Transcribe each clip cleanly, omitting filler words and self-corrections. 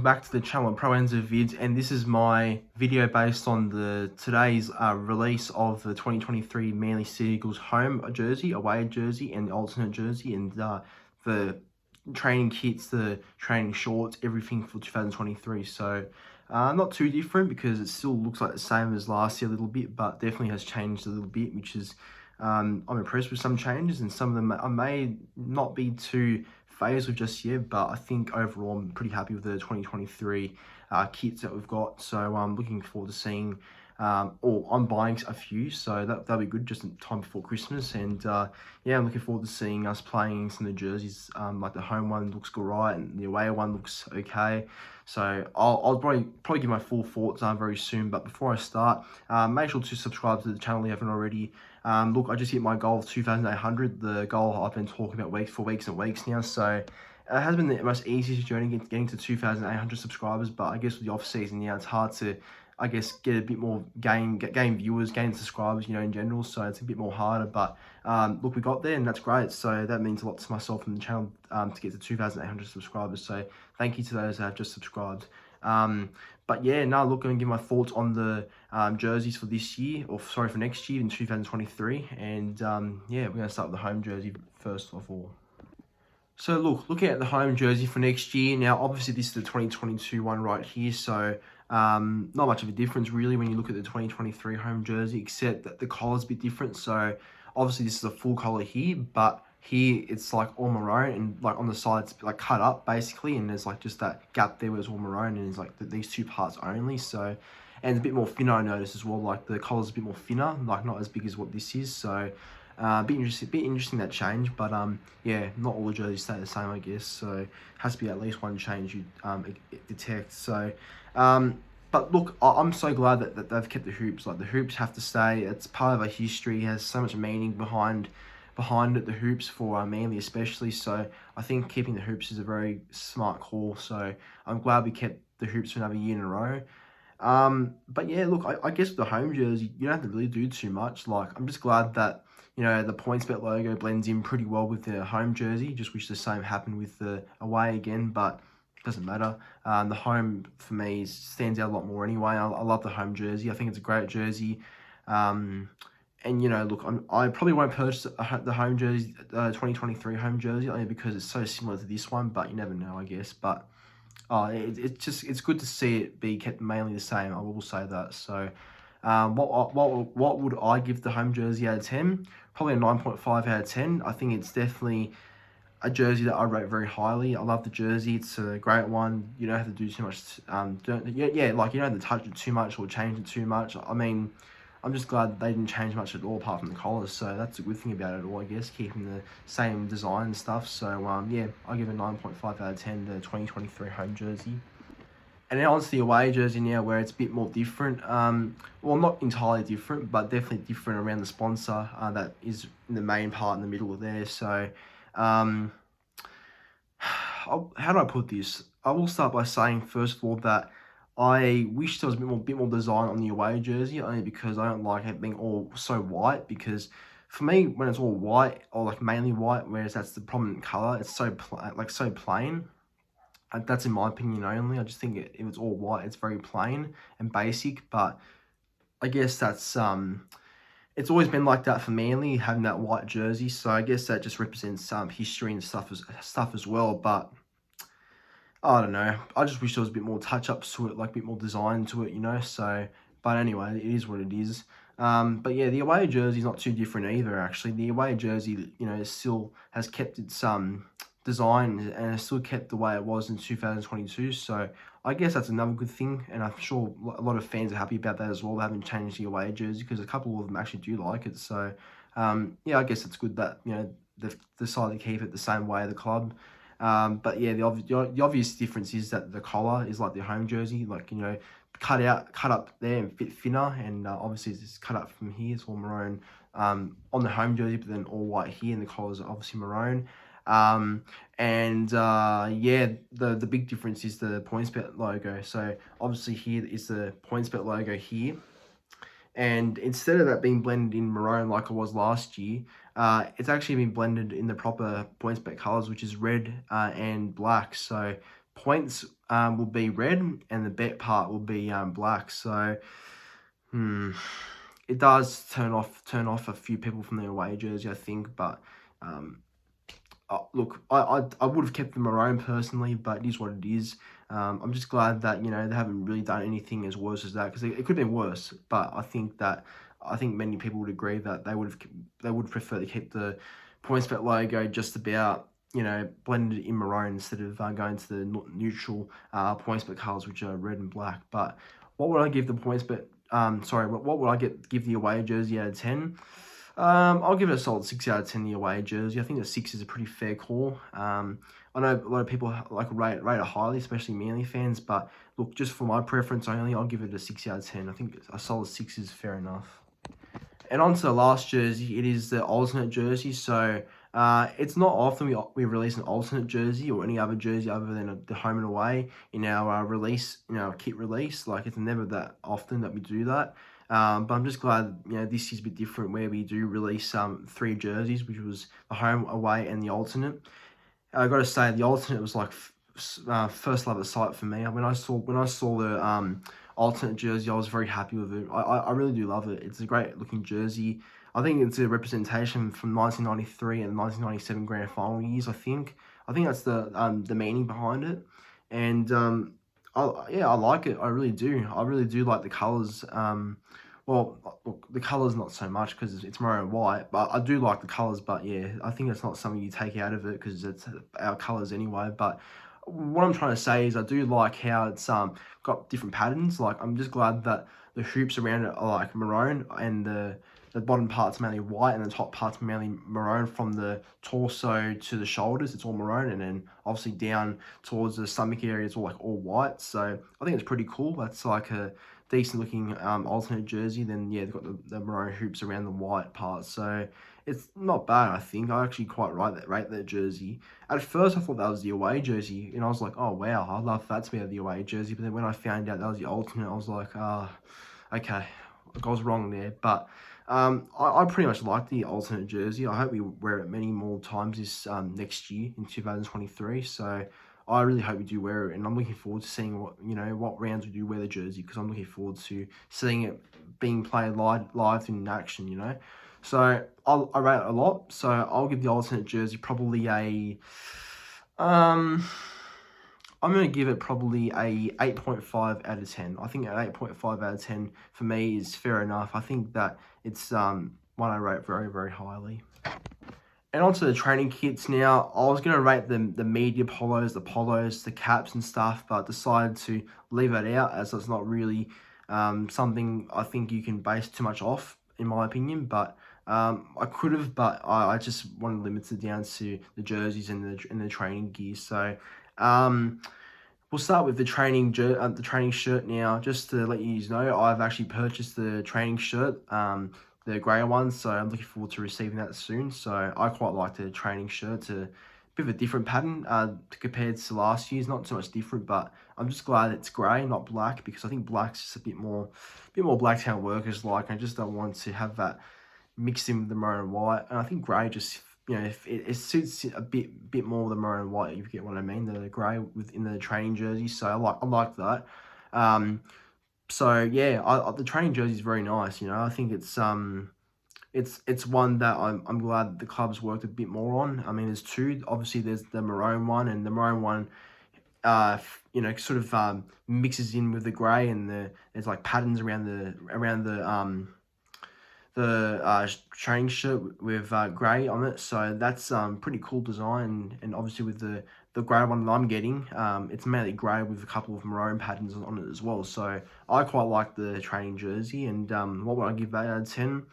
back to the channel Pro Enzo Vids, and this is my video based on today's release of the 2023 Manly Sea Eagles home jersey, away jersey, and the alternate jersey, and the training kits, the training shorts, everything for 2023. So not too different because it still looks like the same as last year a little bit, but definitely has changed a little bit, which is I'm impressed with some changes, and some of them I may not be too phased with just yet, but I think overall I'm pretty happy with the 2023 kits that we've got. So I'm looking forward to seeing, or I'm buying a few, so that'll be good just in time before Christmas. And yeah, I'm looking forward to seeing us playing some of the jerseys. Like the home one looks good, right, and the away one looks okay. So I'll probably give my full thoughts very soon. But before I start, make sure to subscribe to the channel if you haven't already. Look, I just hit my goal of 2,800, the goal I've been talking about for weeks and weeks now. So it has been the most easiest journey getting to 2,800 subscribers. But I guess with the off season now, it's hard to, I guess, get a bit more gain viewers, gain subscribers, you know, in general. So it's a bit more harder. But look, we got there, and that's great. So that means a lot to myself and the channel to get to 2,800 subscribers. So thank you to those that have just subscribed. But yeah, now look, I'm going to give my thoughts on the jerseys for this year, or sorry, for next year in 2023. And yeah, we're going to start with the home jersey first of all. So look, looking at the home jersey for next year, now obviously this is the 2022 one right here, so not much of a difference really when you look at the 2023 home jersey, except that the collar's a bit different. So obviously this is a full collar here, but here it's like all maroon, and like on the side it's like cut up basically, and there's like just that gap there where it's all maroon, and it's like these two parts only. So, and it's a bit more thinner, I noticed as well, like the collar's a bit more thinner, like not as big as what this is. So bit interesting that change, but yeah, not all the jerseys stay the same, I guess. So it has to be at least one change you detect. So but look, I'm so glad that they've kept the hoops. Like the hoops have to stay. It's part of our history. It has so much meaning behind it, the hoops for Manly especially. So I think keeping the hoops is a very smart call. So I'm glad we kept the hoops for another year in a row. But yeah, look, I guess with the home jersey, you don't have to really do too much. Like, I'm just glad that, you know, the PointsBet logo blends in pretty well with the home jersey. Just wish the same happened with the away again, but it doesn't matter. The home, for me, stands out a lot more anyway. I love the home jersey. I think it's a great jersey. And, you know, look, I probably won't purchase the home jersey, 2023 home jersey, only because it's so similar to this one, but you never know, I guess. But it's good to see it be kept mainly the same, I will say that. So what would I give the home jersey out of 10? Probably a 9.5 out of 10. I think it's definitely a jersey that I rate very highly. I love the jersey. It's a great one. You don't have to do too much. Like you don't have to touch it too much or change it too much. I mean, I'm just glad they didn't change much at all apart from the collars. So that's a good thing about it all, I guess, keeping the same design and stuff. So yeah, I'll give it a 9.5 out of 10, the 2023 home jersey. And now onto the away jersey now, where it's a bit more different. Well, not entirely different, but definitely different around the sponsor that is in the main part in the middle of there. So how do I put this? I will start by saying, first of all, that I wish there was a bit more design on the away jersey, only because I don't like it being all so white. Because for me, when it's all white, or like mainly white, whereas that's the prominent color, it's so plain. That's in my opinion only. I just think if it's all white, it's very plain and basic. But I guess that's it's always been like that for Manly, having that white jersey. So I guess that just represents history and stuff as well. But I don't know. I just wish there was a bit more touch-ups to it, like a bit more design to it, you know. So, but anyway, it is what it is. But yeah, the away jersey is not too different either, actually. The away jersey, you know, still has kept its design, and it's still kept the way it was in 2022. So I guess that's another good thing, and I'm sure a lot of fans are happy about that as well. They haven't changed the away jersey, because a couple of them actually do like it. So yeah, I guess it's good that, you know, they've decided to keep it the same way, the club. But yeah, the obvious difference is that the collar is like the home jersey, like, you know, cut up there and bit thinner, and obviously it's cut up from here. It's all maroon on the home jersey, but then all white here, and the collars are obviously maroon. Yeah, the big difference is the PointsBet logo. So obviously here is the PointsBet logo here, and instead of that being blended in maroon like it was last year, it's actually been blended in the proper PointsBet colors, which is red and black. So points will be red, and the bet part will be black. So it does turn off a few people from the away jersey, I think. But look, I would have kept the maroon personally, but it is what it is. I'm just glad that they haven't really done anything as worse as that, because it could have been worse. But I think many people would agree that they would prefer to keep the PointsBet logo just about blended in maroon instead of going to the neutral PointsBet colours, which are red and black. But what would I give the PointsBet? What would I give the away jersey out of 10? I'll give it a solid 6 out of 10, the away jersey. I think the 6 is a pretty fair call. I know a lot of people rate it highly, especially Manly fans, but look, just for my preference only, I'll give it a 6 out of 10. I think a solid 6 is fair enough. And on to the last jersey, it is the alternate jersey. So it's not often we release an alternate jersey or any other jersey other than the home and away in our kit release. Like, it's never that often that we do that. But I'm just glad this is a bit different, where we do release 3 jerseys, which was the home, away, and the alternate. I got to say, the alternate was like first love at sight for me. When I saw the alternate jersey, I was very happy with it. I really do love it. It's a great looking jersey. I think it's a representation from 1993 and 1997 grand final years. I think that's the meaning behind it, and I like it. I really do. I really do like the colours. Well, look, the colours not so much because it's maroon and white, but I do like the colours. But yeah, I think it's not something you take out of it because it's our colours anyway. But what I'm trying to say is I do like how it's got different patterns. Like, I'm just glad that the hoops around it are like maroon, and the bottom part's mainly white, and the top part's mainly maroon from the torso to the shoulders. It's all maroon, and then obviously down towards the stomach area, it's all white. So I think it's pretty cool. That's like a decent looking alternate jersey. Then yeah, they've got the maroon hoops around the white part, so it's not bad. I think I actually quite rate that jersey. At first I thought that was the away jersey, and I was like, oh wow, I love that to be the away jersey. But then when I found out that was the alternate, I was like, okay, I was wrong there. But I pretty much like the alternate jersey. I hope we wear it many more times this next year in 2023. So I really hope we do wear it, and I'm looking forward to seeing what rounds we do wear the jersey, because I'm looking forward to seeing it being played live in action. So I rate it a lot. So I'll give the alternate jersey probably a I'm going to give it probably a 8.5 out of 10. I think an 8.5 out of 10 for me is fair enough. I think that it's one I rate very, very highly. And onto the training kits now. I was going to rate the media polos, the caps and stuff, but decided to leave it out, as it's not really something I think you can base too much off, in my opinion. But I could have, but I just wanted to limit it down to the jerseys and the training gear. So we'll start with the training shirt now. Just to let you know, I've actually purchased the training shirt, the grey one, so I'm looking forward to receiving that soon. So I quite like the training shirt. It's a bit of a different pattern compared to last year's. Not so much different, but I'm just glad it's grey, not black, because I think black's just a bit more Blacktown Workers like. I just don't want to have that mixed in with the maroon and white, and I think grey just it suits a bit more the maroon and white, if you get what I mean, the grey within the training jersey. So I like that. So yeah, the training jersey is very nice. I think it's one that I'm glad the club's worked a bit more on. I mean, there's 2. Obviously, there's the maroon one, and the maroon one, sort of mixes in with the grey, and there's like patterns around the training shirt with grey on it. So that's pretty cool design, and obviously with the grey one that I'm getting, it's mainly grey with a couple of maroon patterns on it as well. So I quite like the training jersey. And what would I give that out of 10?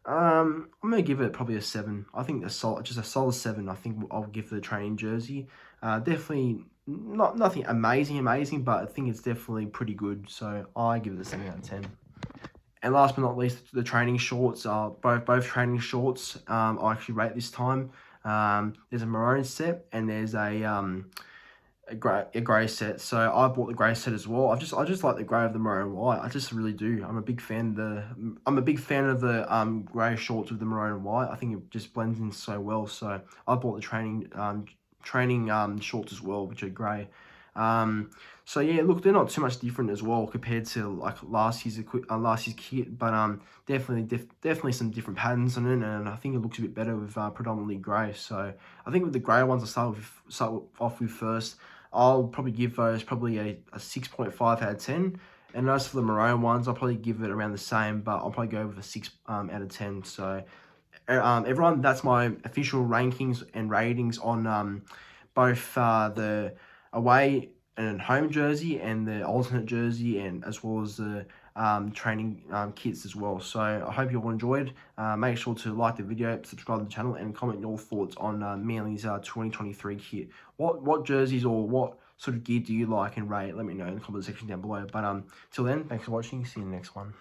I'm gonna give it probably a 7. I think just a solid 7. I think I'll give the training jersey. Definitely nothing amazing, but I think it's definitely pretty good. So I give it a 7 out of 10. And last but not least, the training shorts are both training shorts. I actually rate this time. There's a maroon set, and there's a grey set. So I bought the grey set as well. I just like the grey of the maroon and white. I just really do. I'm a big fan of the grey shorts with the maroon and white. I think it just blends in so well. So I bought the training shorts as well, which are grey. So yeah, look, they're not too much different as well compared to like last year's kit, but definitely some different patterns on it, and I think it looks a bit better with predominantly grey. So I think with the grey ones, I'll start off with first. I'll probably give those probably a 6.5 out of 10. And as for the maroon ones, I'll probably give it around the same, but I'll probably go with a 6 out of 10. So everyone, that's my official rankings and ratings on both the away and home jersey and the alternate jersey, and as well as the training kits as well. So I hope you all enjoyed. Make sure to like the video, subscribe to the channel, and comment your thoughts on Manly's 2023 kit. What jerseys or what sort of gear do you like and rate? Let me know in the comment section down below. But till then, thanks for watching. See you in the next one.